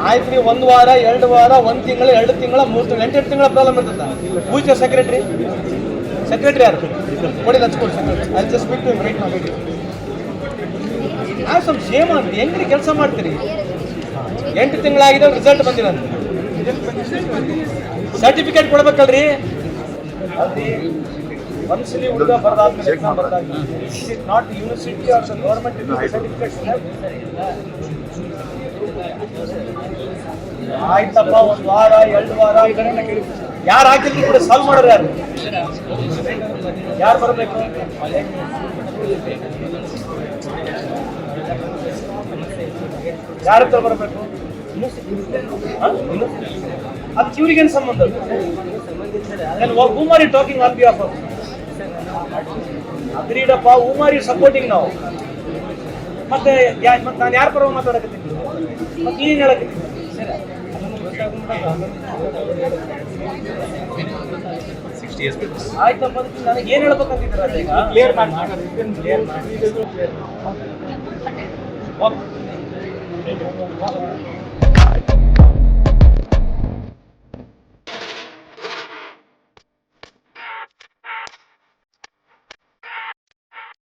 ಆಯ್ತು ರೀ, 1 ವಾರ 2 ವಾರ 1 ತಿಂಗಳು 2 ತಿಂಗಳ 3 ತಿಂಗಳು 8 ತಿಂಗಳ ಪ್ರಾಬ್ಲಮ್ ಇರ್ತದೆ. ಹೂಸ್ ಯೋರ್ ಸೆಕ್ರೆಟರಿ ಯಾರು ಕೊಡಿ, ಲಚ್ಕೊಡಿ secretary. I just speak to him right now. ಆ ಸ್ವಲ್ಪ ಶೇಮ್ ಅಂತ ಹೆಂಗ್ರಿ ಕೆಲಸ ಮಾಡ್ತೀರಿ? 8 ತಿಂಗಳಾಗಿದೆ, ರಿಸಲ್ಟ್ ಬಂದಿಲ್ಲ ಅಂತ ಸರ್ಟಿಫಿಕೇಟ್ ಕೊಡ್ಬೇಕಲ್ರಿ. ಅಲ್ರಿ, ಒಂದ್ಸಲಿ ಹುಡುಗ ಬರ್ದಾದ್ಮೇಲೆ ಎಕ್ಸಾಮ್ ಬರ್ದಾಗ not university or government certificate. ಆಯ್ತಪ್ಪ, 1 ವಾರ 2 ವಾರ ಯಾರು ಹಾಕಿದ್ರು ಕೂಡ ಸಾಲ್ವ್ ಮಾಡೋರು ಯಾರು ಬರಬೇಕು? ಯಾರ ಹತ್ರ ಬರಬೇಕು? ಅದಕ್ಕೆ ಇವ್ರಿಗೇನು ಸಂಬಂಧ? whom are you talking on behalf of? Agreed appa, whom are you supporting now? ಮತ್ತೆ ನಾನು ಯಾರ ಪರವಾಗಿ ಮಾತಾಡಕತ್ತೀನಿ? ಮತ್ತೆ ನೀನು ಹೇಳಕತ್ತೀನಿ ಆಯ್ತಪ್ಪ. ನನಗೆ ಏನು ಹೇಳ್ಬೇಕಂತಿದ್ದೀರ? ಕ್ಲಿಯರ್ ಮಾಡಿ.